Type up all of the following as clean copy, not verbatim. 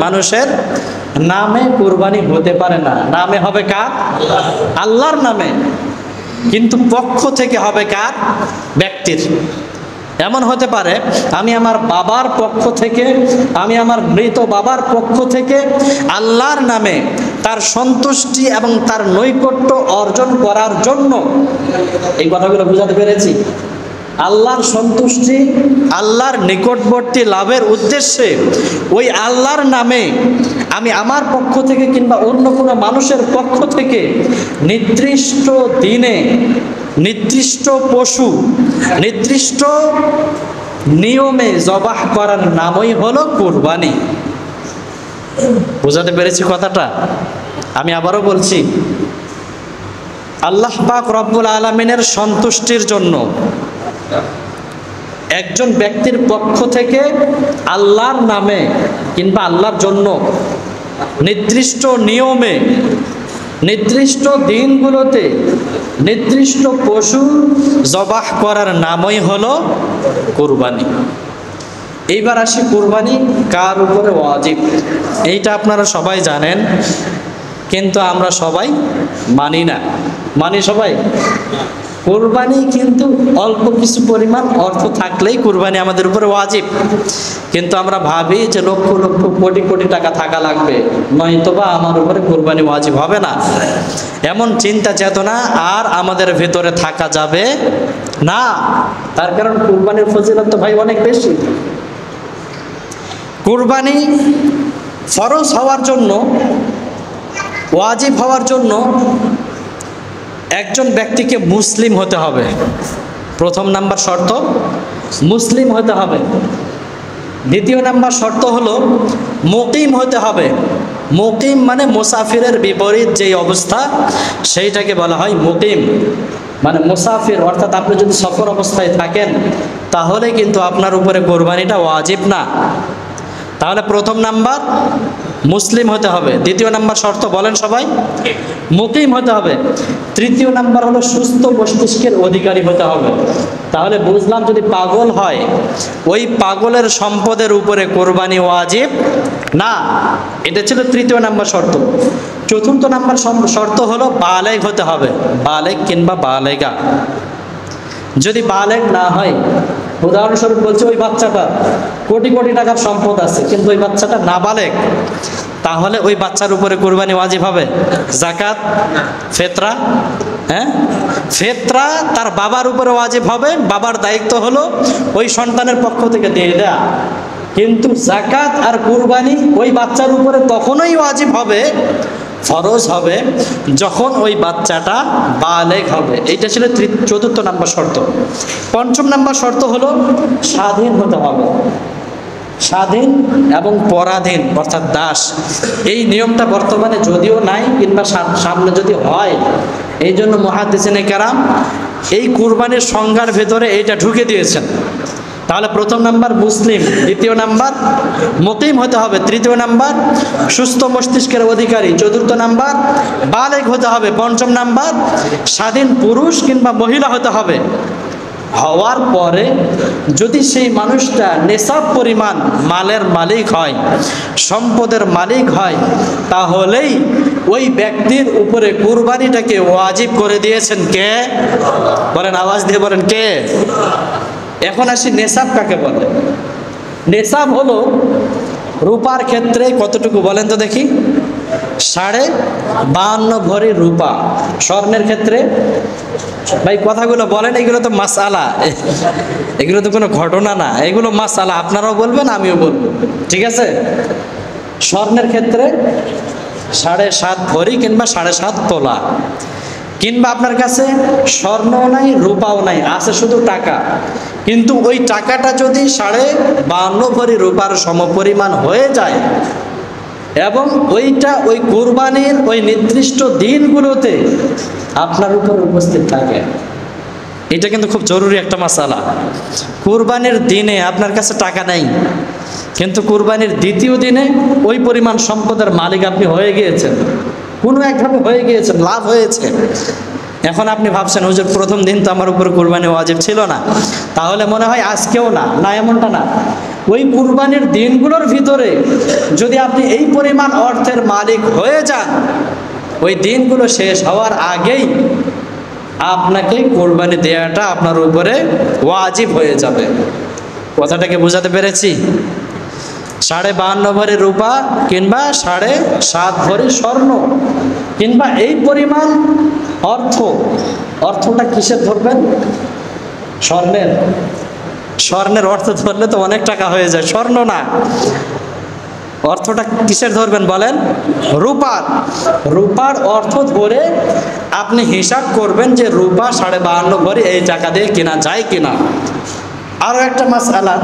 মানুষের নামে কুরবানি হতে পারে না। নামে হবে কার? আল্লাহর নামে, কিন্তু পক্ষ থেকে হবে কার? ব্যক্তির। এমন হতে পারে আমি আমার বাবার পক্ষ থেকে, আমি আমার মৃত বাবার পক্ষ থেকে আল্লাহর নামে তার সন্তুষ্টি এবং তার নৈকট্য অর্জন করার জন্য, এই কথাগুলো বুঝাতে পেরেছি? আল্লাহর সন্তুষ্টি, আল্লাহর নিকটবর্তী লাভের উদ্দেশ্যে ওই আল্লাহর নামে আমি আমার পক্ষ থেকে কিংবা অন্য কোনো মানুষের পক্ষ থেকে নির্দিষ্ট দিনে নির্দিষ্ট পশু নির্দিষ্ট নিয়মে জবাহ করার নামই হলো কুরবানি। বুঝাতে পেরেছি কথাটা? আমি আবারও বলছি, আল্লাহ পাক রব্বুল আলামিনের সন্তুষ্টির জন্য একজন ব্যক্তির পক্ষ থেকে আল্লাহর নামে কিংবা আল্লাহর জন্য নির্দিষ্ট নিয়মে নির্দিষ্ট দিনগুলোতে নির্দিষ্ট পশু জবাহ করার নামই হলো কুরবানি। এইবার আসি, কুরবানি কার উপরে ওয়াজিব? এইটা আপনারা সবাই জানেন, কিন্তু আমরা সবাই মানি না। মানি সবাই? কুরবানি কিন্তু অল্প কিছু পরিমাণ অর্থ থাকলেই কুরবানি আমাদের উপরে ওয়াজিব, কিন্তু আমরা ভাবি যে লক্ষ লক্ষ কোটি কোটি টাকা থাকা লাগবে, নয়তোবা আমার উপরে কুরবানি ওয়াজিব হবে না। এমন চিন্তা চেতনা আর আমাদের ভিতরে থাকা যাবে না। তার কারণ কুরবানির ফজিলত তো ভাই অনেক বেশি। কুরবানি ফরজ হওয়ার জন্য, ওয়াজিব হওয়ার জন্য একজন ব্যক্তিকে মুসলিম হতে হবে। প্রথম নাম্বার শর্ত মুসলিম হতে হবে। দ্বিতীয় নাম্বার শর্ত হলো মুকিম হতে হবে। মুকিম মানে মুসাফিরের বিপরীত যেই অবস্থা, সেইটাকে বলা হয় মুকিম। মানে মুসাফির, অর্থাৎ আপনি যদি সফর অবস্থায় থাকেন তাহলে কিন্তু আপনার উপরে কোরবানিটা ওয়াজিব না। তাহলে প্রথম নাম্বার মুসলিম হতে হবে। দ্বিতীয় নাম্বার শর্ত বলেন সবাই? মুকিম হতে হবে। তৃতীয় নাম্বার হলো সুস্থ মস্তিষ্কের অধিকারী হতে হবে। তাহলে বুঝলাম, যদি পাগল হয় ওই পাগলের সম্পদের উপরে কোরবানি ওয়াজিব না। এটা ছিল তৃতীয় নাম্বার শর্ত। চতুর্থ নাম্বার শর্ত হলো বালেগ হতে হবে। বালেগ কিংবা বালেগা। যদি বালেগ না হয়, উদাহরণস্বরূপ বলছে ওই বাচ্চাটা কোটি কোটি টাকার সম্পদ আছে কিন্তু ওই বাচ্চাটা নাবালেগ, তাহলে ওই বাচ্চার উপরে কুরবানি ওয়াজিব হবে? যাকাত, ফিতরা, ফিতরা তার বাবার উপরে ওয়াজিব হবে। বাবার দায়িত্ব হলো ওই সন্তানের পক্ষ থেকে দিয়ে দেয়া। কিন্তু যাকাত আর কুরবানি ওই বাচ্চার উপরে তখনই ওয়াজিব হবে, ফরজ হবে, যখন ওই বাচ্চাটা বালেগ হবে। এইটা ছিল চতুর্থ নাম্বার শর্ত। পঞ্চম নাম্বার শর্ত হলো স্বাধীন হতে হবে। স্বাধীন এবং পরাধীন অর্থাৎ দাস, এই নিয়মটা বর্তমানে যদিও নাই কিংবা সামনে যদি হয়, এই জন্য মুহাদ্দিসিনে কেরাম এই কুরবানির সংজ্ঞার ভেতরে এইটা ঢুকে দিয়েছেন। তাহলে প্রথম নাম্বার মুসলিম, দ্বিতীয় নাম্বার মুকিম হতে হবে, তৃতীয় নাম্বার সুস্থ মস্তিষ্কের অধিকারী, চতুর্থ নাম্বার বালেগ হতে হবে, পঞ্চম নাম্বার স্বাধীন পুরুষ কিংবা মহিলা হতে হবে। হওয়ার পরে যদি সেই মানুষটা নেশাব পরিমাণ মালের মালিক হয়, সম্পদের মালিক হয়, তাহলেই ওই ব্যক্তির উপরে কুরবানিটাকে ওয়াজিব করে দিয়েছেন কে? বলেন, আওয়াজ দিয়ে বলেন, কে? এখন আসি নেশাব কাকে বলে। নেশাব হলো রূপার ক্ষেত্রে কতটুকু বলেন তো দেখি? 52.5 ভরি রূপা। স্বর্ণের ক্ষেত্রে ভাই কথাগুলো বলেন, এগুলো তো মাসআলা, এগুলো তো কোনো ঘটনা না, এগুলো মাসআলা। আপনারাও বলবেন, আমিও বলবো, ঠিক আছে? স্বর্ণের ক্ষেত্রে 7.5 ভরি কিংবা 7.5 তোলা। কিংবা আপনার কাছে স্বর্ণও নাই, রূপাও নাই, আছে শুধু টাকা, কিন্তু ওই টাকাটা যদি 52.5 ভরি রূপার সমপরিমাণ হয়ে যায় এবং ওইটা ওই কুরবানির ওই নির্দিষ্ট দিনগুলোতে আপনার উপর উপস্থিত থাকে, এটা কিন্তু খুব জরুরি একটা মাসালা। কুরবানির দিনে আপনার কাছে টাকা নেই, কিন্তু কুরবানির দ্বিতীয় দিনে ওই পরিমাণ সম্পদের মালিক আপনি হয়ে গিয়েছেন, কোনো একভাবে হয়ে গিয়েছেন, লাভ হয়েছে। এখন আপনি ভাবছেন, হুজুর প্রথম দিন তো আমার উপর কুরবানি ওয়াজিব ছিল না, তাহলে মনে হয় আজকেও না। না, এমনটা না। ওই কুরবানির দিনগুলোর ভিতরে যদি আপনি এই পরিমাণ অর্থের মালিক হয়ে যান, ওই দিনগুলো শেষ হওয়ার আগেই আপনাকে কোরবানি দেওয়াটা আপনার উপরে ওয়াজিব হয়ে যাবে। কথাটাকে বোঝাতে পেরেছি? 52.5 ভরি রূপা কিংবা 7.5 ভরি স্বর্ণ কিংবা এই পরিমাণ অর্থটা কিসের ধরবেন? স্বর্ণের অর্থ ধরলে তো অনেক টাকা হয়ে যায়, স্বর্ণ না। অর্থটা কিসের ধরবেন বলেন? রূপার অর্থ ধরে আপনি হিসাব করবেন যে রূপা 52.5 ভরি এই টাকা দিয়ে কেনা যায় কিনা। আরও একটা মাসআলা,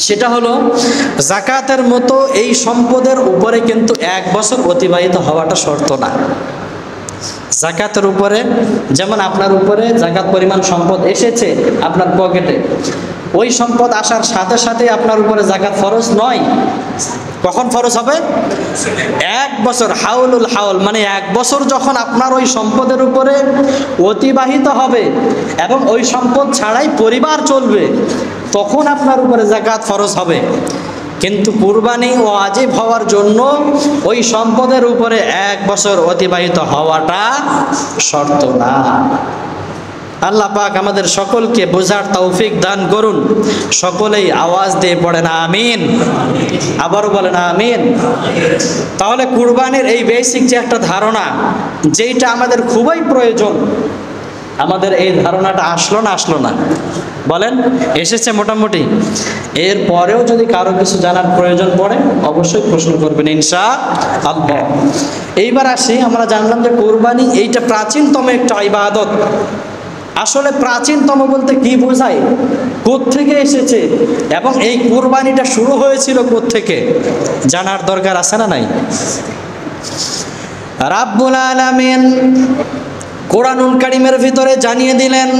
সেটা হলো যাকাতের মতো এই সম্পদের উপরে কিন্তু 1 বছর অতিবাহিত হওয়াটা শর্ত না। যাকাতের উপরে যেমন আপনার উপরে যাকাত পরিমাণ সম্পদ এসেছে আপনার পকেটে, ওই সম্পদ আসার সাথে সাথে আপনার উপরে যাকাত ফরজ নয়। কখন ফরজ হবে? 1 বছর, হাউলুল হাউল, মানে 1 বছর যখন আপনার ওই সম্পদের উপরে অতিবাহিত হবে এবং ওই সম্পদ ছাড়াই পরিবার চলবে, তখন আপনার উপরে যাকাত ফরজ হবে। কিন্তু কুরবানি ওয়াজিব হওয়ার জন্য ওই সম্পদের উপরে 1 বছর অতিবাহিত হওয়াটা শর্ত না। আল্লাহ পাক আমাদের সকলকে বোঝার তৌফিক দান করুন। সকলেই আওয়াজ দিয়ে পড়েন আমিন। আবারও বলেন আমিন। তাহলে কুরবানির এই বেসিক যে একটা ধারণা, যেইটা আমাদের খুবই প্রয়োজন, আমাদের এই ধারণাটা আসলো না বলেন? এসেছে মোটামুটি। এর পরেও যদি কারো কিছু জানার প্রয়োজন পড়ে অবশ্যই প্রশ্ন করবেন ইনশাআল্লাহ। এইবার আসি, আমরা জানলাম যে কুরবানি এইটা প্রাচীনতম একটা ইবাদত। আসলে প্রাচীনতম বলতে কি বোঝায়, কোত্থেকে এসেছে এবং এই কুরবানিটা শুরু হয়েছিল কোত্থেকে, জানার দরকার আছে না নাই? রাব্বুল আলামিন কোরআনুল কারীমের ভিতরে জানিয়ে দিলেন,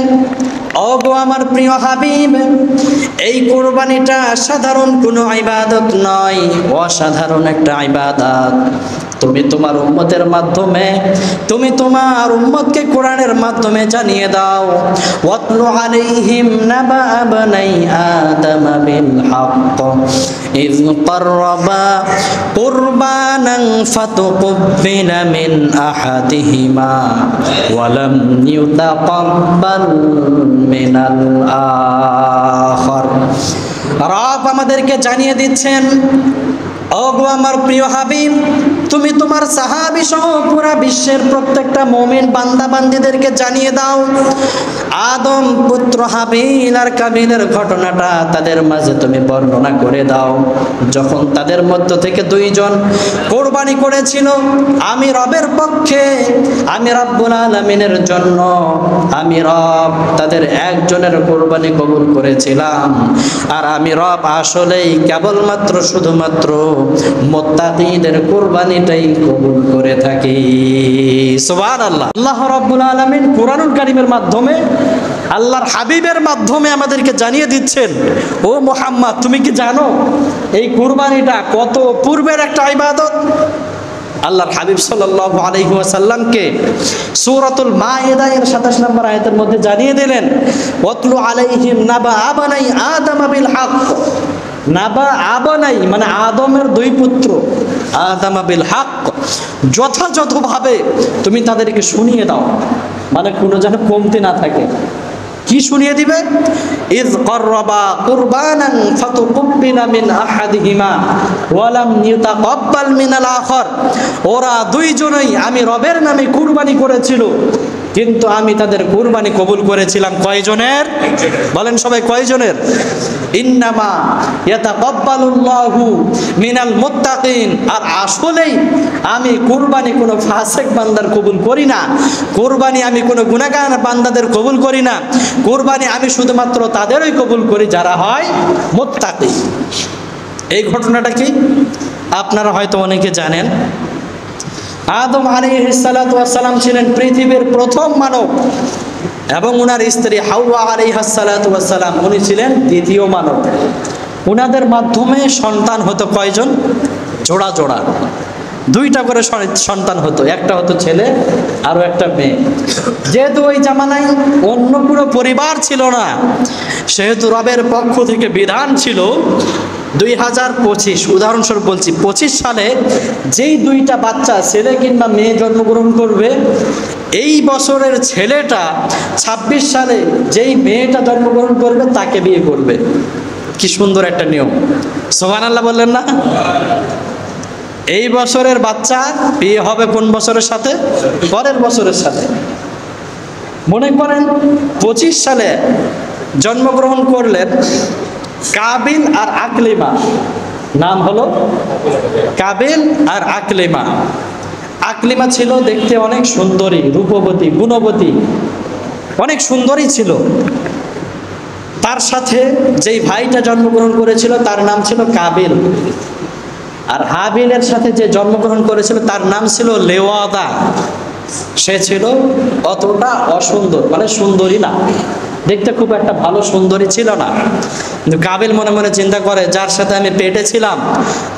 ওগো আমার প্রিয় হাবিব, এই কুরবানিটা সাধারণ কোনো ইবাদত নয়, অসাধারণ একটা ইবাদত। তুমি তোমার উম্মতের মাধ্যমে, তুমি তোমার উম্মতকে কোরআনের মাধ্যমে জানিয়ে দাও, ওয়াতলু আলাইহিম নাবা বানাই আদম বিল হক ইয ক্বাররাবা কুরবানান ফাতুকবিলা মিন আহাদিহিমা ওয়া লাম ইউতাকাব্বাল মিনাল আখার। রব আমাদেরকে জানিয়ে দিচ্ছেন, ওগো আমার প্রিয় হাবিব, তুমি তোমার সাহাবী সহ পুরা বিশ্বের প্রত্যেকটা মুমিন বান্দা বান্দীদেরকে জানিয়ে দাও, আদম পুত্র হাবিল আর কাবিলের ঘটনাটা তাদের মাঝে তুমি বর্ণনা করে দাও। যখন তাদের মধ্য থেকে 2 জন কোরবানি করেছিল, আমি রবের পক্ষে, আমি রব্বুল আলামিনের জন্য, আমি রব তাদের একজনের কোরবানি কবুল করেছিলাম। আর আমি রব আসলেই কেবলমাত্র শুধুমাত্র মুত্তাকিদের কুরবানিটাই কবুল করে থাকি। সুবহানাল্লাহ। আল্লাহ রাব্বুল আলামিন কোরআনুল কারীমের মাধ্যমে, আল্লাহর হাবিবের মাধ্যমে আমাদেরকে জানিয়ে দিচ্ছেন, ও মুহাম্মদ, তুমি কি জানো এই কুরবানিটা কত পূর্বের একটা ইবাদত? আল্লাহর হাবিব সাল্লাল্লাহু আলাইহি ওয়াসাল্লামকে সূরাতুল মাইদা এর 27 নম্বর আয়াতের মধ্যে জানিয়ে দিলেন, ওয়াতলু আলাইহিম নাবা বানাই আদম বিল হক। নাবা আবানাই মানে আদমের 2 পুত্র, আদম বিল হক, যথাযথভাবে তুমি তাদেরকে শুনিয়ে দাও, মানে কোনো যেন কমতি না থাকে। কি শুনিয়ে দিবে? ইয ক্বাররাবা কুরবানান ফাতুকবিলা মিন আহাদিহিমা ওয়া লাম ইউতাকাব্বাল মিনাল আখার। ওরা 2 জনই আমি রবের নামে কুরবানি করেছিল, কিন্তু আমি তাদের কুরবানি কবুল করেছিলাম কয়জনের? বলেন সবাই, কয়জনের? ইন্নামা ইয়াতাকাব্বালুল্লাহু মিনাল মুত্তাকিন। আর আসলেই আমি কুরবানি কোনো ফাসিক বান্দার কবুল করি না, কুরবানি আমি কোনো গুনাহগার বান্দাদের কবুল করি না, কুরবানি আমি শুধুমাত্র তাদেরই কবুল করি যারা হয় মুত্তাকি। এই ঘটনাটা কি আপনারা হয়তো অনেকে জানেন। আদম আলাইহিস সালাতু ওয়াস সালাম ছিলেন পৃথিবীর প্রথম মানব এবং ওনার স্ত্রী হাওয়া আলাইহাস সালাতু ওয়াস সালাম উনি ছিলেন দ্বিতীয় মানব। ওনাদের মাধ্যমে সন্তান হতো কয়জন? জোড়া জোড়া, 2টা করে সন্তান হতো, একটা হতো ছেলে আরো একটা মেয়ে। যেহেতু ওই জামানায় অন্য কোনো পরিবার ছিল না, সেহেতু রবের পক্ষ থেকে বিধান ছিল 2025 উদাহরণস্বরূপ বলছি, 25 সালে যেই দুইটা বাচ্চা ছেলে কিংবা মেয়ে জন্মগ্রহণ করবে, এই বছরের ছেলেটা 26 সালে যেই মেয়েটা জন্মগ্রহণ করবে তাকে বিয়ে করবে। কি সুন্দর একটা নিয়ম, সুবহানাল্লাহ বললেন না? এই বছরের বাচ্চা বিয়ে হবে কোন বছরের সাথে? পরের বছরের সাথে। মনে করেন 25 সালে জন্মগ্রহণ করলেন কাবিল আর আকলিমা, নাম হলো কাবিল আর আকলিমা। আকলিমা ছিল দেখতে অনেক সুন্দরী, রূপবতী, গুণবতী, অনেক সুন্দরী ছিল। তার সাথে যেই ভাইটা জন্মগ্রহণ করেছিল তার নাম ছিল কাবিল। আর হাবিলের সাথে যে জন্মগ্রহণ করেছিল তার নাম ছিল লেওয়াদা। সে ছিল অতটা অসুন্দর, মানে সুন্দরী না, দেখতে খুব একটা ভালো সুন্দরী ছিল না। কিন্তু কাবিল মনে মনে চিন্তা করে, যার সাথে আমি পেটে ছিলাম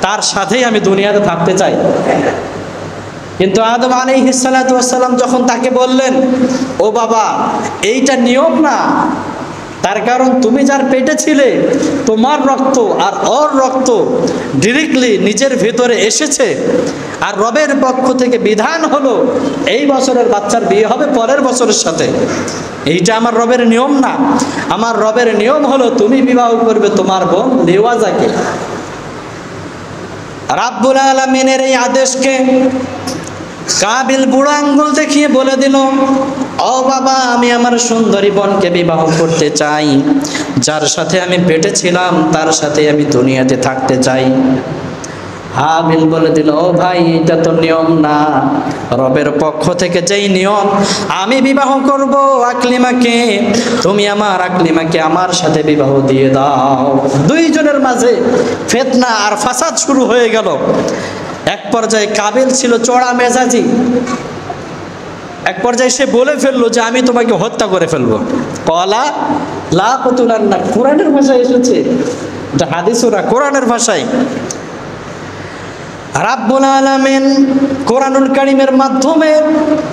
তার সাথেই আমি দুনিয়াতে থাকতে চাই। কিন্তু আদম আলাইহিস সালাতু ওয়াস সালাম যখন তাকে বললেন, ও বাবা, এইটা নিয়ম না, তার কারণ তুমি যার পেটে ছিলে তোমার রক্ত আর ওর রক্ত ডিরেক্টলি নিজের ভেতরে এসেছে, আর রবের পক্ষ থেকে বিধান হলো এই বছরের বাচ্চার বিয়ে হবে পরের বছরের সাথে। এইটা আমার রবের নিয়ম না, আমার রবের নিয়ম হলো তুমি বিবাহ করবে তোমার বোন লেওয়াজাকে। রাব্বুল আলামিনের এই আদেশকে কাবিল বুড়ো আঙ্গুল দেখিয়ে বলে দিল, ও বাবা, আমি আমার সুন্দরী বোনকে বিবাহ করতে চাই, যার সাথে আমি পেটে ছিলাম তার সাথে আমি দুনিয়াতে থাকতে চাই। হাবিল বলে দিল, ও ভাই, এটা তো নিয়ম না, রবের পক্ষ থেকে যেই নিয়ম, আমি বিবাহ করব আকলিমাকে, তুমি আমার আকলিমাকে আমার সাথে বিবাহ দিয়ে দাও। দুইজনের মাঝে ফিতনা আর ফাসাদ শুরু হয়ে গেল। এক পর্যায়ে কাবিল ছিল চড়া মেজাজি, এক পর্যায়ে সে বলে ফেললো যে আমি তোমাকে হত্যা করে ফেলবো। কলা লা কতুলান্না, কোরআনের ভাষায় এসেছে, এটা হাদিসও না, কোরআনের ভাষায়। রাব্বুল আলামিন কোরআনুল কারীমের মাধ্যমে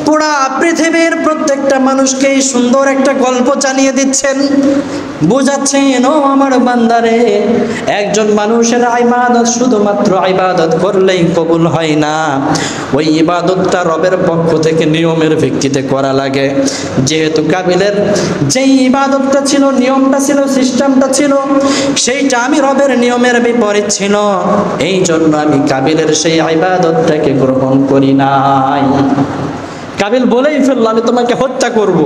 পুরা পৃথিবীর প্রত্যেকটা মানুষকে সুন্দর একটা গল্প জানিয়ে দিচ্ছেন, বোঝাচ্ছেন, ও আমার বান্দারে, একজন মানুষের ইবাদত শুধুমাত্র ইবাদত করলেই কবুল হয় না, ওই ইবাদতটা রবের পক্ষ থেকে নিয়মের ভিত্তিতে করা লাগে। যেহেতু কাবিলের যেই ইবাদতটা ছিল, নিয়মটা ছিল, সিস্টেমটা ছিল, সেইটা আমি রবের নিয়মের বিপরীত ছিল, এই জন্য আমি কাবিলের সেই ইবাদতটাকে গ্রহণ করি নাই। কাবিল বলেই ফেলল, আমি তোমাকে হত্যা করব।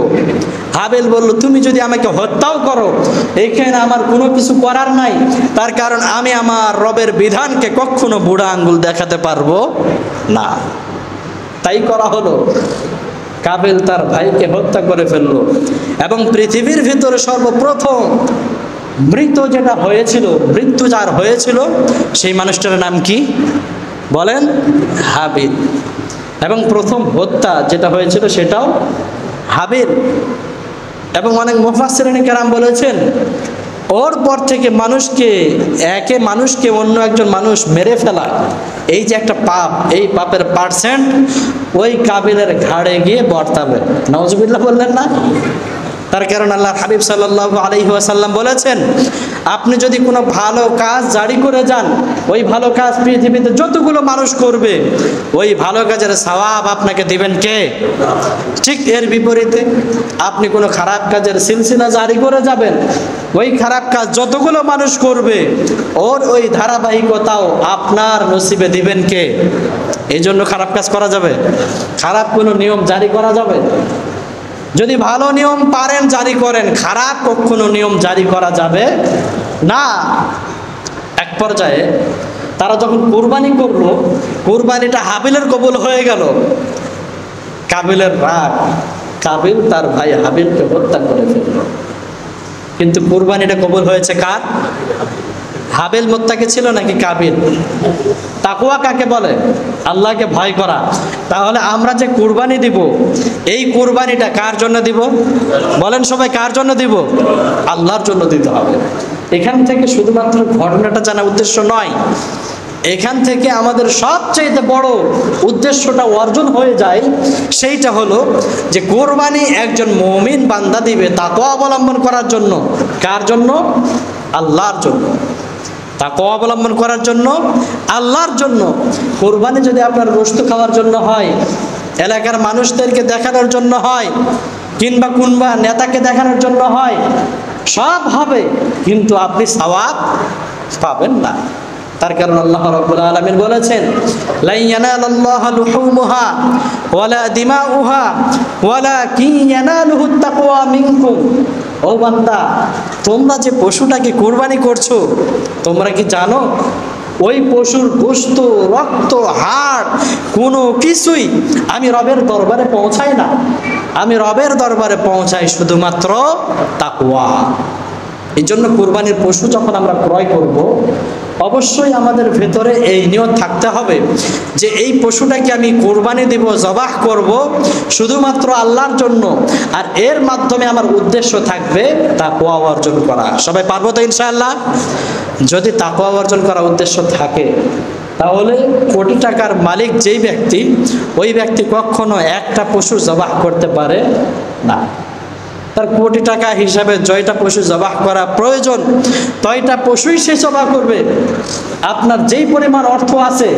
হাবিল বলল, তুমি যদি আমাকে হত্যাও করো, এখানে আমার কোনো কিছু করার নাই, তার কারণ আমি আমার রবের বিধানকে কখনো বুড়া আঙ্গুল দেখাতে পারবো না। তাই করা হলো, কাবিল তার ভাইকে হত্যা করে ফেললো। এবং পৃথিবীর ভিতরে সর্বপ্রথম মৃত যেটা হয়েছিল, মৃত্যু যার হয়েছিল, সেই মানুষটার নাম কি বলেন? হাবিল। এবং প্রথম হত্যা যেটা হয়েছিল সেটাও হাবিল। এবং অনেক মুফাসসিরিন কেরাম বলেছেন, ওর পর থেকে মানুষকে অন্য একজন মানুষ মেরে ফেলা, এই যে একটা পাপ, এই পাপের পার্সেন্ট ওই কাবিলের ঘাড়ে গিয়ে বর্তাবে। নাউজুবিল্লাহ বললেন না? তার কারণ আল্লাহর হাবিব সাল্লাল্লাহু আলাইহি ওয়াসাল্লাম বলেছেন, আপনি যদি কোনো ভালো কাজ জারি করে যান, ওই ভালো কাজ পৃথিবীতে যতগুলো মানুষ করবে, ওই ভালো কাজের সওয়াব আপনাকে দিবেন কে? ঠিক এর বিপরীতে আপনি কোনো খারাপ কাজের সিলসিলা জারি করে যাবেন, ওই খারাপ কাজ যতগুলো মানুষ করবে, ওর ওই ধারাবাহিকতাও আপনার নসিবে দিবেন কে? এই জন্য খারাপ কাজ করা যাবে? খারাপ কোনো নিয়ম জারি করা যাবে? যদি ভালো নিয়ম পারেন জারি করেন, খারাপ কখনো নিয়ম জারি করা যাবে না। এক পর্যায়ে তারা যখন কুরবানি করলো, কুরবানিটা হাবিলের কবুল হয়ে গেল। কাবিলের রাগ, কাবিল তার ভাই হাবিলকে হত্যা করে ফেলল। কিন্তু কুরবানিটা কবুল হয়েছে কার? হাবিল মুত্তাকি ছিল নাকি কাবিল? তাকওয়া কাকে বলে? আল্লাহকে ভয় করা। তাহলে আমরা যে কুরবানি দিব, এই কুরবানিটা কার জন্য দিব? বলেন সবাই, কার জন্য দিব? আল্লাহর জন্য দিতে হবে। এখান থেকে শুধুমাত্র ঘটনাটা জানা উদ্দেশ্য নয়, এখান থেকে আমাদের সবচেয়ে বড় উদ্দেশ্যটা অর্জন হয়ে যায়। সেইটা হলো যে কুরবানি একজন মুমিন বান্দা দিবে তাকওয়া অবলম্বন করার জন্য। কার জন্য? আল্লাহর জন্য। তাকওয়া অবলম্বন করার জন্য, আল্লাহর জন্য। কুরবানি যদি আপনার গোশত খাওয়ার জন্য হয়, এলাকার মানুষদেরকে দেখানোর জন্য হয়, কিংবা নেতাকে দেখানোর জন্য হয়, সব হবে, কিন্তু আপনি সওয়াব পাবেন না। তার কারণ আল্লাহ রাব্বুল আলামিন বলেছেন, লা ইয়ানালাল্লাহু লুহুমুহা ওয়ালা দিমাউহা ওয়ালাকিন ইয়ানালুহুত তাকওয়া মিনকুম। ও বান্দা, তোমরা যে পশুটাকে কুরবানি করছো, তোমরা কি জানো ওই পশুর গোশত, রক্ত, হাড় কোনো কিছুই আমি রবের দরবারে পৌঁছাই না। আমি রবের দরবারে পৌঁছাই শুধুমাত্র তাকওয়া। এই জন্য কুরবানির পশু যখন আমরা ক্রয় করব, অবশ্যই আমাদের ভেতরে এই নিয়ত থাকতে হবে যে এই পশুটাকে আমি কুরবানি দেব, জবাহ করব শুধুমাত্র আল্লাহর জন্য, আর এর মাধ্যমে আমার উদ্দেশ্য থাকবে তাকওয়া অর্জন করা। সবাই পারবো তো ইনশাআল্লাহ? যদি তাকওয়া অর্জন করা উদ্দেশ্য থাকে, তাহলে কোটি টাকার মালিক যেই ব্যক্তি, ওই ব্যক্তি কখনো একটা পশু জবাহ করতে পারে না। তার কোটি টাকা হিসাবে জয়টা পশু জবাহ করা প্রয়োজন, তয়টা পশুই সে জবাহ করবে। আপনার যেই পরিমাণ অর্থ আছে,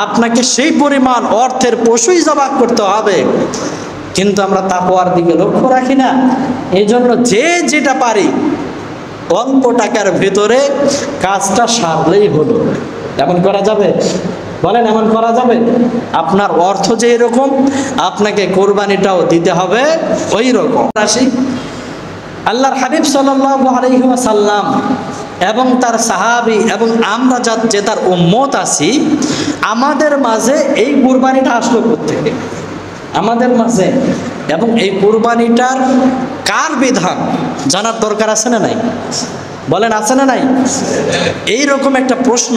আপনাকে সেই পরিমাণ অর্থের পশুই জবাহ করতে হবে। কিন্তু আমরা তাকওয়ার দিকে লক্ষ্য রাখি না। এই জন্য যে যেটা পারি, অল্প টাকার ভেতরে কাজটা সারলেই হলো। এমন করা যাবে? বলেন, এমন করা যাবে? আপনার অর্থ যে এরকম, আপনাকে কোরবানিটাও দিতে হবে ওই রকম। আসি, আল্লাহর হাবিব সাল্লাল্লাহু আলাইহি ওয়াসাল্লাম এবং তার সাহাবী এবং আমরা যে তার উম্মত আছি, আমাদের মাঝে এই কুরবানিটা আসলো কোত্থেকে? আমাদের মাঝে। এবং এই কুরবানিটার কার বিধান জানার দরকার আছে না নাই? বলেন, আছে না নাই? এইরকম একটা প্রশ্ন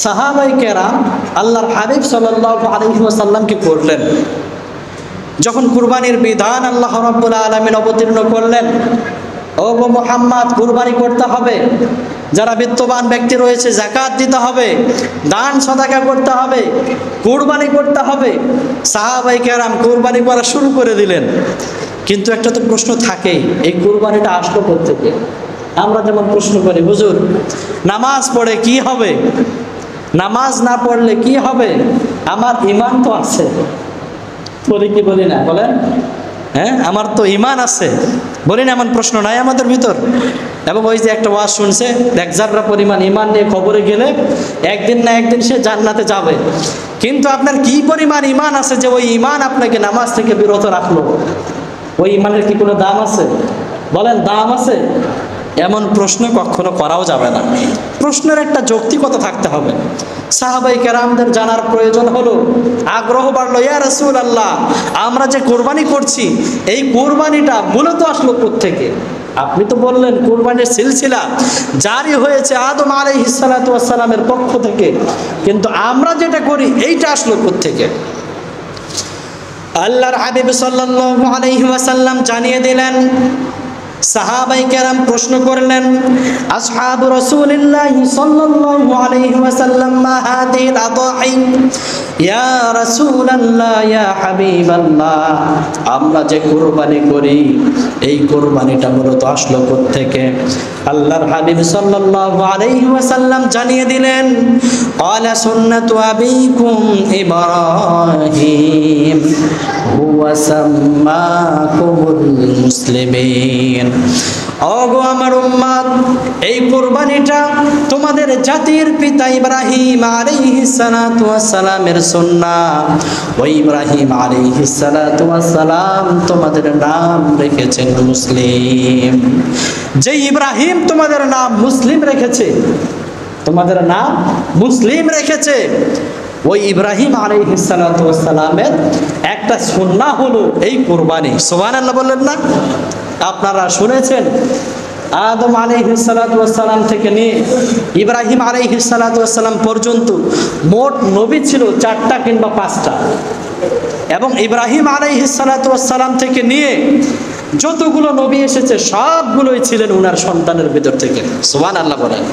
সাহাবায়ে কেরাম আল্লাহর হাবিব সাল্লাল্লাহু আলাইহি ওয়াসাল্লামকে করলেন। যখন কুরবানির বিধান আল্লাহ রাব্বুল আলামিন অবতীর্ণ করলেন, ও গো মুহাম্মদ, কুরবানি করতে হবে, যারা বিত্তবান ব্যক্তি রয়েছে যাকাত দিতে হবে, দান সদাকা করতে হবে, কুরবানি করতে হবে। সাহাবায়ে কেরাম কুরবানি করা শুরু করে দিলেন। কিন্তু একটা তো প্রশ্ন থাকেই, এই কুরবানিটা আসলো কোত্থেকে? আমরা যেমন প্রশ্ন করি, হুজুর নামাজ পড়ে কি হবে? নামাজ না পড়লে কি হবে? আমার ঈমান তো আছে। বলি কি বলি না? বলেন, হ্যাঁ, আমার তো ঈমান আছে। বলি না? এমন প্রশ্ন নাই আমাদের ভিতর? এবং ওই যে একটা ওয়াজ শুনছে, এক জাররা পরিমাণ ঈমান নিয়ে কবরে গেলে একদিন না একদিন সে জান্নাতে যাবে। কিন্তু আপনার কি পরিমাণ ঈমান আছে যে ওই ঈমান আপনাকে নামাজ থেকে বিরত রাখলো? ওই ঈমানের কি কোনো দাম আছে? বলেন, দাম আছে? এমন প্রশ্ন কখনো করাও যাবে না। প্রশ্নের একটা যৌক্তিকতা থাকতে হবে। সাহাবায়ে কেরামদের জানার প্রয়োজন হলো, আগ্রহ বাড়লো, ইয়া রাসূলুল্লাহ, আমরা যে কুরবানি করছি, এই কুরবানিটা মূলত আসলো কোত্থেকে? আপনি তো বললেন কুরবানির সিলসিলা জারি হয়েছে আদম আলাইহিস সালাতু ওয়াস সালামের পক্ষ থেকে, কিন্তু আমরা যেটা করি এইটা আসলো কোত্থেকে? আল্লাহর হাবিব সাল্লাল্লাহু আলাইহি ওয়াসাল্লাম জানিয়ে দিলেন। সাহাবায়ে কেরাম প্রশ্ন করলেন, আসহাবু রাসূলিল্লাহ সাল্লাল্লাহু আলাইহি ওয়াসাল্লাম, মা হাদিল আদাহি? ইয়া রাসূলুল্লাহ, ইয়া হাবিবাল্লাহ, আমরা যে কুরবানি করি, এই কুরবানিটা মূলত আসলো কোত্থেকে? আল্লাহর হাবিব সাল্লাল্লাহু আলাইহি ওয়াসাল্লাম জানিয়ে দিলেন, ক্বালা সুন্নাতু আবিকুম ইব্রাহিম হুয়া সাম্মাকুমুল মুসলিমিন। ওগো আমার উম্মত, এই কুরবানিটা তোমাদের জাতির পিতা ইব্রাহিম আলাইহিস সালাতু ওয়াস সালামের সুন্নাহ। ওই ইব্রাহিম আলাইহিস সালাতু ওয়াস সালাম তোমাদের নাম রেখেছেন মুসলিম। যে ইব্রাহিম তোমাদের নাম মুসলিম রেখেছে, তোমাদের নাম মুসলিম রেখেছে, ওই ইব্রাহিম আলাইহিস সালাতু ওয়াস সালামের একটা সুন্নাহ হলো এই কুরবানি। সুবহানাল্লাহ বললেন না? আপনারা শুনেছেন, আদম আলাইহিস সালাতু ওয়াস সালাম থেকে নিয়ে ইব্রাহিম আলাইহিস সালাতু ওয়াস সালাম পর্যন্ত মোট নবী ছিল 4টা কিংবা 5টা, এবং ইব্রাহিম আলাইহিস সালাতু ওয়াস সালাম থেকে নিয়ে যতগুলো নবী এসেছে সবগুলোই ছিলেন উনার সন্তানের ভিতর থেকে। সুবহানাল্লাহ বলেন।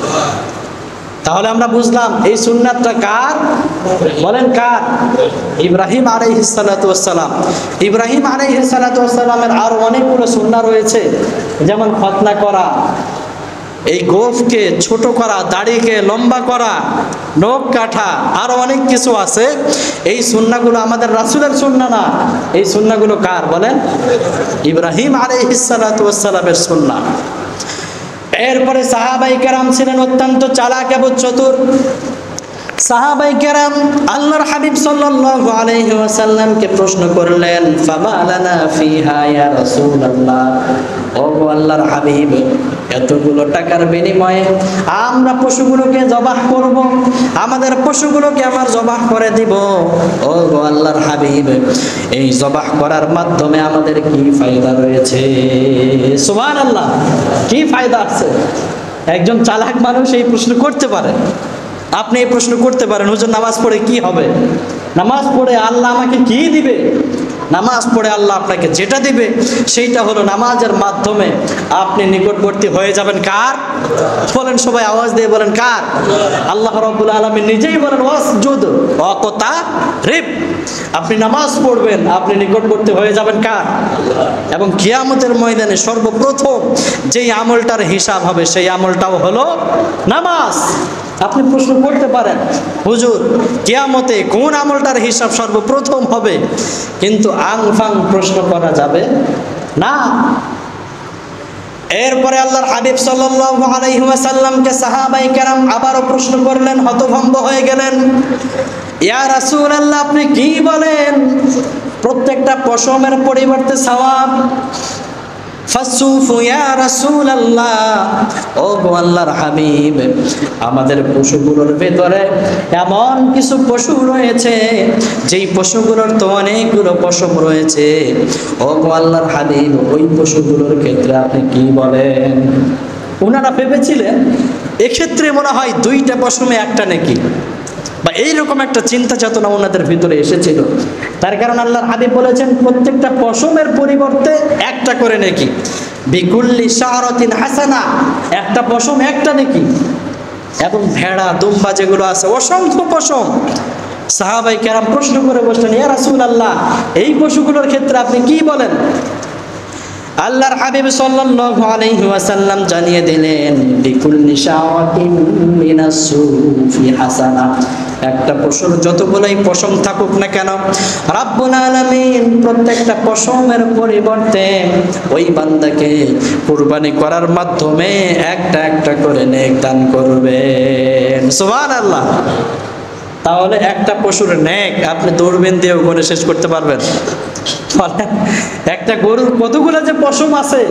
তাহলে আমরা বুঝলাম এই সুন্নাতটা কার? বলেন, কার? ইব্রাহিম আলাইহিস সালাতু ওয়াস সালাম। ইব্রাহিম আলাইহিস সালাতু ওয়াস সালামের আরো অনেকগুলো সুন্নাহ রয়েছে, যেমন খতনা করা, এই গোফকে ছোট করা, দাড়িকে লম্বা করা, নখ কাটা, আরো অনেক কিছু আছে। এই সুন্নাহগুলো আমাদের রাসূলের সুন্নাহ না। এই সুন্নাহগুলো কার বলেন? ইব্রাহিম আলাইহিস সালাতু ওয়াস সালামের সুন্নাহ। এরপরে সাহাবায়ে কেরাম ছিলেন অত্যন্ত চালাক এবং চতুর। সাহাবায়ে কেরাম আল্লাহর হাবিব সাল্লাল্লাহু আলাইহি ওয়াসাল্লামকে প্রশ্ন করলেন, ফামা লানা ফিহা ইয়া রাসূলুল্লাহ, ও আল্লাহর হাবিব, এতগুলো টাকার বিনিময়ে আমরা পশুগুলোকে জবাহ করব, আমাদের পশুগুলোকে আমার জবাহ করে দিব। ও আল্লাহর হাবিব, এই জবাহ করার মাধ্যমে আমাদের কি ফায়দা রয়েছে? সুবহানাল্লাহ, কি ফায়দা আছে? একজন চালাক মানুষ এই প্রশ্ন করতে পারে। আপনি এই প্রশ্ন করতে পারেন, হুজুর নামাজ পড়ে কি হবে? নামাজ পড়ে আল্লাহ আমাকে কি দিবে? নামাজ পড়ে আল্লাহ আপনাকে যেটা দিবে সেইটা হলো নামাজের মাধ্যমে আপনি নিকটবর্তী হয়ে যাবেন কার? বলেন সবাই আওয়াজ দিয়ে বলেন কার? আল্লাহ রাব্বুল আলামিন নিজেই বলেন ওয়াসজুদ ওয়াকতারিব। আপনি নামাজ পড়বেন, আপনি নিকটবর্তী হয়ে যাবেন কার? এবং কিয়ামতের ময়দানে সর্বপ্রথম যেই আমলটার হিসাব হবে সেই আমলটাও হলো নামাজ। আপনি প্রশ্ন করতে পারেন, হুজুর কিয়ামতে কোন আমলটার হিসাব সর্বপ্রথম হবে? কিন্তু আংফাং প্রশ্ন করা যাবে না। এরপরে আল্লাহর হাবিব সাল্লাল্লাহু আলাইহি ওয়াসাল্লামকে সাহাবায়ে কেরাম আবারও প্রশ্ন করলেন, হতভম্ব হয়ে গেলেন। ইয়া রাসূলুল্লাহ, আপনি কি বলেন? প্রত্যেকটা পশমের পরিবর্তে সওয়াব। ফাসুফু ইয়া রাসূলুল্লাহ, ও আল্লাহর হাবিব, আমাদের পশুগুলোর ভেতরে এমন কিছু পশু রয়েছে যেই পশুগুলোর তো অনেকগুলো পশম রয়েছে। ও আল্লাহর হাবিব, ওই পশুগুলোর ক্ষেত্রে আপনি কি বলেন? ওনারা ভেবেছিলেন এক্ষেত্রে মনে হয় দুইটা পশমে একটা নাকি, বা এইরকম একটা চিন্তা চেতনা ওনাদের ভিতরে এসেছিল। তার কারণ আল্লাহর হাবিব বলেছেন প্রত্যেকটা পশমের পরিবর্তে একটা করে নেকি। বিকুল্লি শারাতিন হাসানা, একটা পশম একটা নেকি। এবং ভেড়া দুম্বা যেগুলো আছে অসংখ্য পশম। সাহাবায়ে কেরাম প্রশ্ন করে বসলেন, ইয়া রাসূলুল্লাহ, এই পশুগুলোর ক্ষেত্রে আপনি কি বলেন? আল্লাহর হাবিব সাল্লাল্লাহু আলাইহি ওয়াসাল্লাম জানিয়ে দিলেন, বিকুল্লি শাওয়াতিন মিনাস সুফি হাসানা, একটা পশুর যতগুলোই পশম থাকুক না কেন রাব্বুল আলামিন প্রত্যেকটা পশমের পরিবর্তে ওই বান্দাকে কুরবানি করার মাধ্যমে একটা একটা করে নেক দান করবেন। সুবহানাল্লাহ। তাহলে একটা পশুর নেক আপনি দূরবীন দিয়েও গুণে শেষ করতে পারবেন? একটা গরুর কতগুলো যে পশম আছে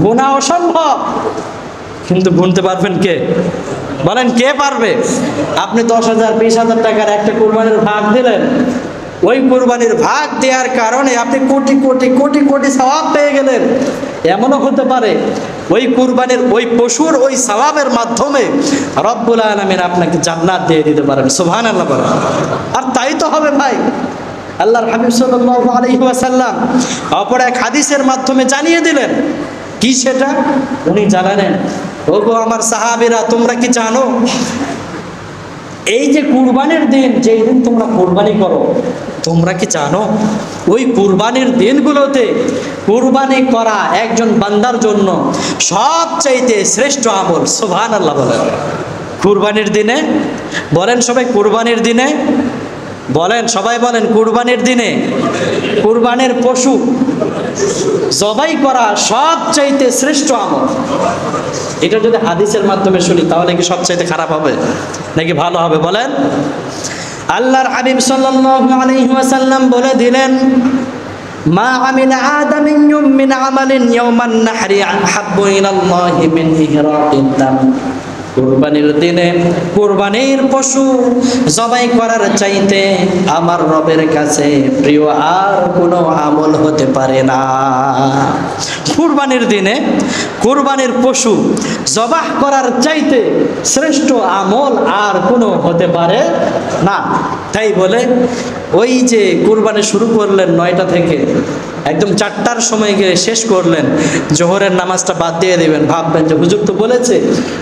গোনা অসম্ভব, কিন্তু গুনতে পারবেন কে? বলেন কে পারবে? আপনি 10,000 20,000 টাকার একটা কুরবানির ভাগ দিলেন, ওই কুরবানির ভাগ দেওয়ার কারণে আপনি কোটি কোটি কোটি কোটি সওয়াব পেয়ে গেলেন। এমনও হতে পারে ওই কুরবানির ওই পশুর ওই সওয়াবের মাধ্যমে রব্বুল আলামিন আপনাকে জান্নাত দিয়ে দিতে পারেন। সুবহানাল্লাহ বলেন। আর তাই তো হবে ভাই। আল্লাহর হাবিব সাল্লাল্লাহু আলাইহি ওয়াসাল্লাম অপর এক হাদিসের মাধ্যমে জানিয়ে দিলেন। কি সেটা? উনি জানালেন, ওগো আমার সাহাবীরা, তোমরা কি জানো এই যে কুরবানির দিন, যেই দিন তোমরা কুরবানি করো, তোমরা কি জানো ওই কুরবানির দিনগুলোতে কুরবানি করা একজন বান্দার জন্য সবচাইতে শ্রেষ্ঠ আমল। সুবহানাল্লাহ বলেন। কুরবানির দিনে বলেন সবাই, কুরবানির দিনে বলেন সবাই, বলেন কুরবানির দিনে কুরবানির পশু জবাই করা সবচাইতে শ্রেষ্ঠ আমল। এটা যদি হাদিসের মাধ্যমে শুনি তাহলে কি সবচাইতে খারাপ হবে নাকি ভালো হবে? বলেন। আল্লাহর হাবিব সাল্লাল্লাহু আলাইহি ওয়াসাল্লাম বলে দিলেন, মা আমিলা আদামিয়্যুম মিন আমালিন ইয়াওমান নাহরি আহাব্বু ইলাল্লাহি মিন ইহরাকিদ দাম। কুরবানির দিনে কুরবানির পশু জবাই করার চাইতে আমার রবের কাছে প্রিয় আর কোনো আমল হতে পারে না। কুরবানির দিনে কুরবানির পশু জবাহ করার চাইতে শ্রেষ্ঠ আমল আর কোনো হতে পারে না। তাই বলে ওই যে কুরবানি শুরু করলেন 9টা থেকে একদম 4টার সময় গিয়ে শেষ করলেন, জোহরের নামাজটা বাদ দিয়ে দিবেন, ভাববেন যে হুজুর তো বলেছে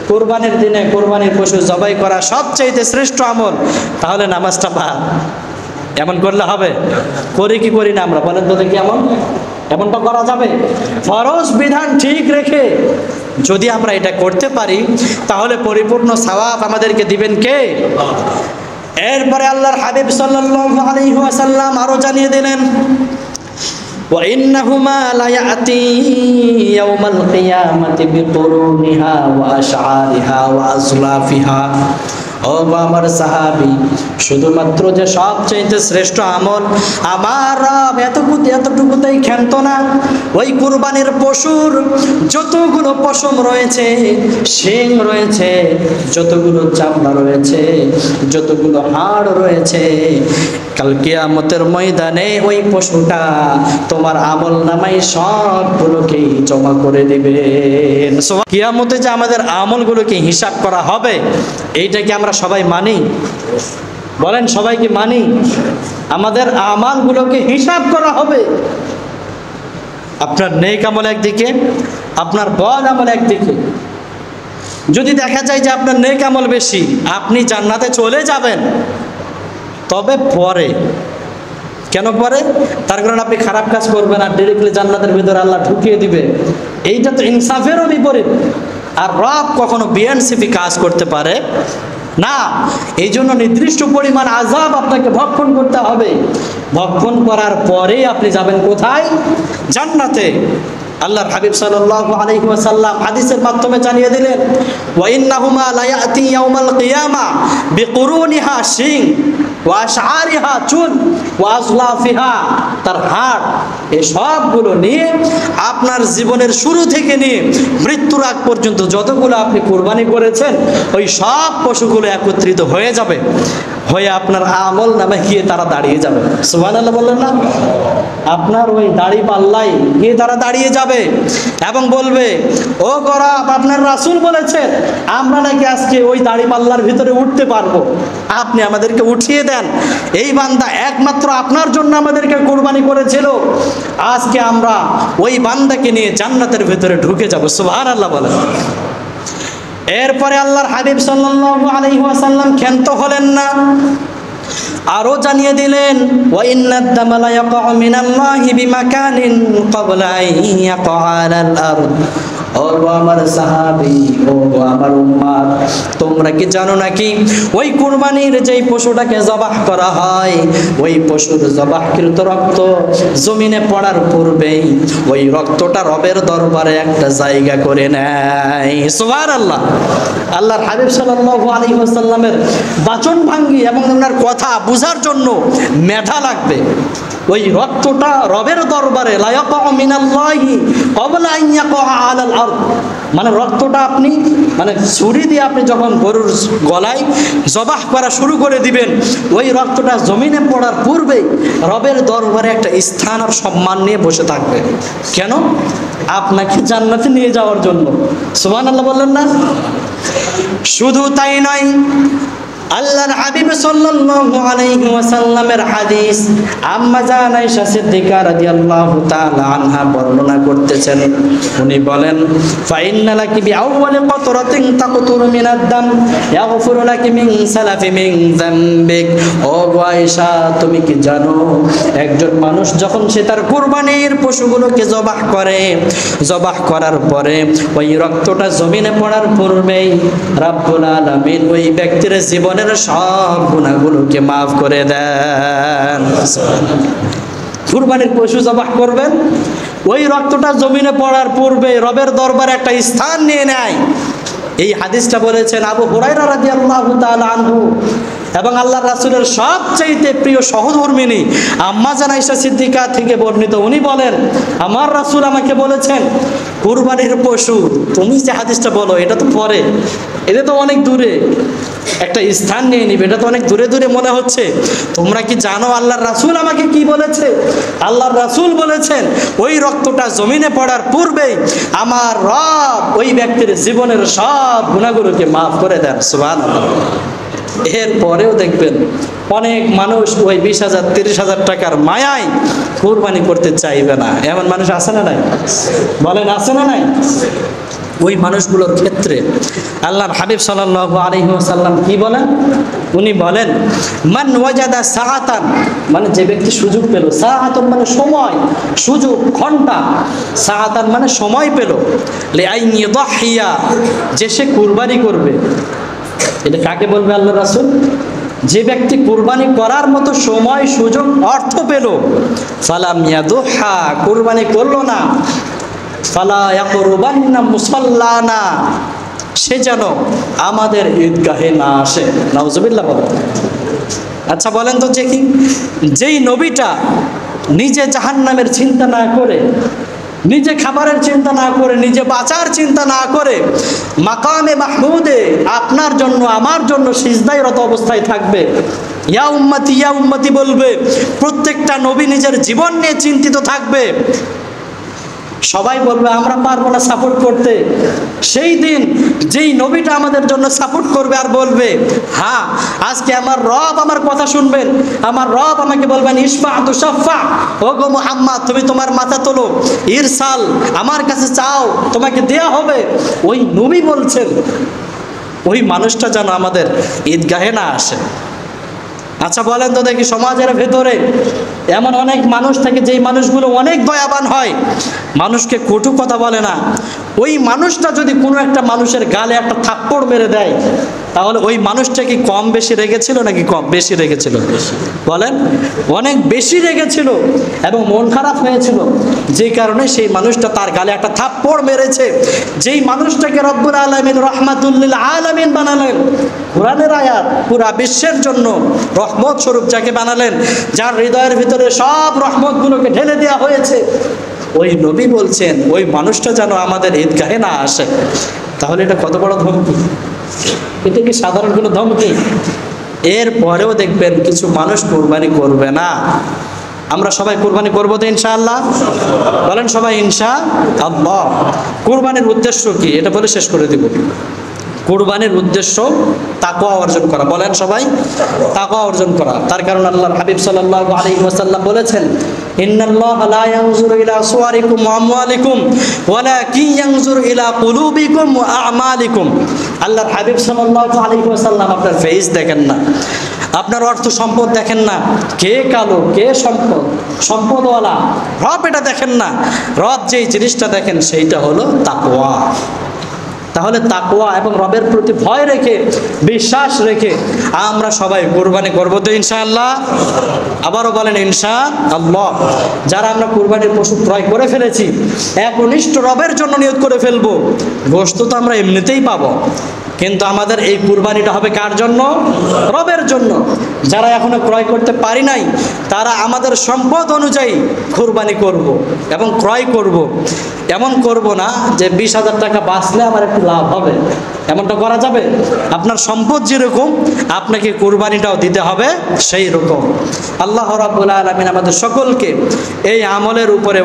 কুরবানির দিনে কুরবানির পশু জবাই করা সবচাইতে শ্রেষ্ঠ আমল, তাহলে নামাজটা বাদ। এমন করলে হবে? করি কি করি না আমরা? বলেন তো দেখি, এমনটা করা যাবে? ফরজ বিধান ঠিক রেখে যদি আমরা এটা করতে পারি তাহলে পরিপূর্ণ সওয়াব আমাদেরকে দিবেন কে? এরপরে আল্লাহর হাবিব সাল্লাল্লাহু আলাইহি ওয়াসাল্লাম আরো জানিয়ে দিলেন, ওয়া ইন্নাহুমা লা ইয়াতি ইয়াউমাল কিয়ামাতি বিকুরুনিহা ওয়া আশআরিহা ওয়া আজলাফিহা। ও আমার সাহাবী, শুধুমাত্র যে সবচেয়ে শ্রেষ্ঠ আমল আমার রব এতটুকুতেই ক্ষান্ত না, ওই কুরবানির পশুর যতগুলো পশম রয়েছে, শিং রয়েছে, যতগুলো চামড়া রয়েছে, যতগুলো হাড় রয়েছে, কাল কিয়ামতের ময়দানে ওই পশুটা তোমার আমল নামায় সবগুলোকেই জমা করে দিবেন। কিয়ামতে যে আমাদের আমলগুলোকে হিসাব করা হবে, এইটা কি আমরা সবাই মানি? বলেন, সবাই কি মানি? আমাদের আমলগুলোকে হিসাব করা হবে। আপনার নেক আমল একদিকে, আপনার বদ আমল একদিকে। যদি দেখা যায় যে আপনার নেক আমল বেশি, আপনি জান্নাতে চলে যাবেন। তবে পরে, কেন পরে? তার কারণ আপনি খারাপ কাজ করবেন আর ডিরেক্টলি জান্নাতের ভিতরে আল্লাহ ঢুকিয়ে দিবে। এইটা তো ইনসাফেরও বিপরীত। আর রব কখনো বিএনসিপি কাজ করতে পারে না। এই জন্য নির্দিষ্ট পরিমাণ আযাব আপনাকে ভক্ষণ করতে হবে। ভক্ষণ করার পরে আপনি যাবেন কোথায়? জান্নাতে। আল্লাহর হাবিব সাল্লাল্লাহু আলাইহি ওয়াসাল্লাম হাদিসের মাধ্যমে জানিয়ে দিলেন, ওয়া ইন্নাহুমা লা ইয়াতি ইয়াউমাল কিয়ামা বিকুরুনিহা শিং ওয়া আশআরিহা চুল ওয়া আজলাফিহা তার হাড়, এই সবগুলো নিয়ে আপনার জীবনের শুরু থেকে নিয়ে মৃত্যুর আগ পর্যন্ত যতগুলো আপনি কুরবানি করেছেন, ওই সব পশুগুলো একত্রিত হয়ে যাবে, হয়ে আপনার আমল নামে গিয়ে তারা দাঁড়িয়ে যাবে। সুবহানাল্লাহ বললেন না? আপনার ওই দাড়ি পাল্লাই গিয়ে তারা দাঁড়িয়ে যাবে এবং বলবে, ও গরাব, আপনার রাসূল বলেছেন আমরা নাকি আজকে ওই দাড়ি পাল্লার ভিতরে উঠতে পারবো, আপনি আমাদেরকে উঠিয়ে দেন। এই বান্দা একমাত্র আপনার জন্য আমাদেরকে কুরবানি করেছিল, আজকে আমরা ওই বান্দাকে নিয়ে জান্নাতের ভিতরে ঢুকে যাব। সুবহানাল্লাহ বলেন। এরপরে আল্লাহর হাবিব সাল্লাল্লাহু আলাইহি ওয়াসাল্লাম ক্ষান্ত হলেন না, আরো জানিয়ে দিলেন, ওয়া ইন্নাদ দামা লা ইয়াকাউ মিনাল্লাহি বিমাকানিন ক্বাবলা আন ইয়াকা আলাল আরদ। ও আমার সাহাবী, ও আমার উম্মাত, তোমরা কি জানো নাকি ওই কুরবানির যেই পশুটাকে জবাহ করা হয়, ওই পশুর জবাহকৃত রক্ত জমিনে পড়ার পূর্বেই ওই রক্তটা রবের দরবারে একটা জায়গা করে নেয়। সুবহানাল্লাহ। আল্লাহর হাবিব সাল্লাল্লাহু আলাইহি ওয়াসাল্লামের বাচন ভাঙ্গি এবং ওনার কথা বুঝার জন্য মেধা লাগবে। ওই রক্তটা রবের দরবারে লা ইয়াকাউ মিনাল্লাহি ক্বাবলা আন ইয়াকা আলাল আরদ, মানে রক্তটা আপনি ছুরি দিয়ে আপনি যখন গরুর গলায় জবাহ করা শুরু করে দিবেন, ওই রক্তটা জমিনে পড়ার পূর্বেই রবের দরবারে একটা স্থান আর সম্মান নিয়ে বসে থাকবে। কেন? আপনাকে জান্নাতে নিয়ে যাওয়ার জন্য। সুবহানাল্লাহ বললেন না? শুধু তাই নয়, আল্লাহর হাবিব সাল্লাল্লাহু আলাইহি ওয়াসাল্লামের হাদিস আম্মা জান আয়েশা সিদ্দিকা রাদিয়াল্লাহু তাআলা আনহা বর্ণনা করতেছেন। উনি বলেন, ফাইন্না লাকি বিআউয়ালি কতরাতিন তাকতুরু মিনাদ দাম ইয়াগফিরু লাকি মিন সালাফি মিন যামবিক। ও আয়েশা, তুমি কি জানো একজন মানুষ যখন সে তার কুরবানির পশুগুলোকে জবাহ করে, জবাহ করার পরে ওই রক্তটা জমিনে পড়ার পূর্বেই রাব্বুল আলামিন ওই ব্যক্তির জীবনে সব গুনাহগুলোকে মাফ করে দেন। কুরবানির পশু জবাহ করবেন, ওই রক্তটা জমিনে পড়ার পূর্বে রবের দরবারে একটা স্থান নিয়ে নেয়। এই হাদিসটা বলেছেন আবু হুরায়রা রাদিয়াল্লাহু তাআলা আনহু এবং আল্লাহর রাসূলের সবচেয়ে প্রিয় সহধর্মিণী আম্মা জান আয়েশা সিদ্দিকা থেকে বর্ণিত। উনি বলেন, আমার রাসূল আমাকে বলেছেন কুরবানির পশু, তুমি যে হাদিসটা বলো এটা তো পরে, এটা তো অনেক দূরে একটা স্থান নিয়ে নিবে, এটা তো অনেক দূরে দূরে মনে হচ্ছে। তোমরা কি জানো আল্লাহর রাসূল আমাকে কি বলেছে? আল্লাহর রাসূল বলেছেন ওই রক্তটা জমিনে পড়ার পূর্বেই আমার রব ওই ব্যক্তির জীবনের সব গুনাহগুলোকে মাফ করে দেন। সুবহানাল্লাহ। এরপরেও দেখবেন অনেক মানুষ ওই 20,000 30,000 টাকার মায়ায় কুরবানি করতে চাইবে না। এমন মানুষ আছে না নাই? বলেন, আছে না নাই? ওই মানুষগুলোর ক্ষেত্রে আল্লাহর হাবিব সাল্লাল্লাহু আলাইহি ওয়াসাল্লাম কি বলেন? উনি বলেন, মান ওয়াজাদা সাআতান, মানে যে ব্যক্তি সুযোগ পেল, সাআতান মানে সময়, সুযোগ, ঘন্টা, সাআতান মানে সময় পেল, লিআইন ইয়াদহিয়া, যে সে কুরবানি করবে। এটা কাকে বলবে আল্লাহ রাসূল? যে ব্যক্তি কুরবানি করার মতো সময়, সুযোগ, অর্থ পেল, ফালাম ইয়াদুহা, কুরবানি করলো না, ফালা ইয়াকরুবান্না মুসাল্লানা, সে যেন আমাদের ঈদগাহে না আসে। নাউজুবিল্লাহ বলেন। আচ্ছা বলেন তো, যে কি যেই নবীটা নিজে জাহান্নামের চিন্তা না করে, নিজে খাবারের চিন্তা না করে, নিজে বাঁচার চিন্তা না করে, মাকামে মাহমুদে আপনার জন্য আমার জন্য সিজদায় রত অবস্থায় থাকবে, ইয়া উম্মতি বলবে, প্রত্যেকটা নবী নিজের জীবন নিয়ে চিন্তিত থাকবে, সবাই বলবে আমরা পারবো না সাপোর্ট করতে। সেই দিন যেই নবীটা আমাদের জন্য সাপোর্ট করবে আর বলবে, হ্যাঁ আজকে আমার রব আমার কথা শুনবেন, আমার রব আমাকে বলবেন ইশফা তুশাফা, ও গো মুহাম্মদ তুমি তোমার মাথা তোলো, ইরসাল আমার কাছে চাও তোমাকে দেয়া হবে। ওই নবী বলছেন ওই মানুষটা যেন আমাদের ঈদগাহে না আসে। আচ্ছা বলেন তো দেখি, সমাজের ভেতরে এমন অনেক মানুষ থাকে যেই মানুষগুলো অনেক দয়াবান হয়, মানুষকে কটু কথা বলে না, ওই মানুষটা যদি কোনো একটা মানুষের গালে একটা থাপ্পড় মেরে দেয়, তাহলে ওই মানুষটা কি কম বেশি রেগেছিল নাকি কম বেশি রেগেছিল? বলেন, অনেক বেশি রেগেছিল এবং মন খারাপ হয়েছিল, যেই কারণে সেই মানুষটা তার গালে একটা থাপ্পড় মেরেছে। যেই মানুষটাকে রব্বুল আলামিন রাহমাতুল লিল আলামিন বানালেন, কোরআনের আয়াত পুরা বিশ্বের জন্য রহমত স্বরূপ যাকে বানালেন, যার হৃদয়ের ভিতরে সব রহমতগুলোকে ঢেলে দেওয়া হয়েছে, ওই নবী বলছেন ওই মানুষটা যেন আমাদের ঈদগাহে না আসে। তাহলে এটা কত বড় ধমকি! এটা কি সাধারণ কোনো ধমকি? এরপরেও দেখবেন কিছু মানুষ কুরবানি করবে না। আমরা সবাই কুরবানি করবো তো ইনশাআল্লাহ? বলেন সবাই ইনশাআল্লাহ। কুরবানির উদ্দেশ্য কি এটা বলে শেষ করে দিব। কুরবানির উদ্দেশ্য তাকওয়া অর্জন করা। বলেন সবাই, তাকওয়া অর্জন করা। তার কারণ আল্লাহর হাবিব সাল্লাল্লাহু আলাইহি ওয়াসাল্লাম বলেছেন, ইন্নাল্লাহা লা ইয়ানজুরু ইলা সুওয়ারিকুম ওয়া আমওয়ালিকুম ওয়ালাকিন ইয়ানজুরু ইলা কুলুবিকুম ওয়া আ'মালিকুম। আল্লাহর হাবিব সাল্লাল্লাহু আলাইহি ওয়াসাল্লাম আপনার ফেস দেখেন না, আপনার অর্থ সম্পদ দেখেন না, কে কালো কে সম্পদওয়ালা, রব এটা দেখেন না। রব যেই জিনিসটা দেখেন সেইটা হলো তাকওয়া। তাহলে তাকওয়া এবং রবের প্রতি ভয় রেখে, বিশ্বাস রেখে আমরা সবাই কুরবানি করবো তো ইনশাআল্লাহ? আবারও বলেন ইনশাআল্লাহ। যারা আমরা কুরবানির পশু ক্রয় করে ফেলেছি, একনিষ্ঠ রবের জন্য নিয়ত করে ফেলবো, গোশত তো আমরা এমনিতেই পাবো, কিন্তু আমাদের এই কুরবানিটা হবে কার জন্য? রবের জন্য। যারা এখনো ক্রয় করতে পারি নাই, তারা আমাদের সম্পদ অনুযায়ী কুরবানি করব এবং ক্রয় করব। এমন করব না যে 20,000 টাকা বাঁচলে আমার একটু লাভ হবে, এমনটা করা যাবে? আপনার সম্পদ যেরকম আপনাকে কুরবানিটাও দিতে হবে সেই রকম। আল্লাহ রাব্বুল আলামিন আমাদের সকলকে এই আমলের উপরে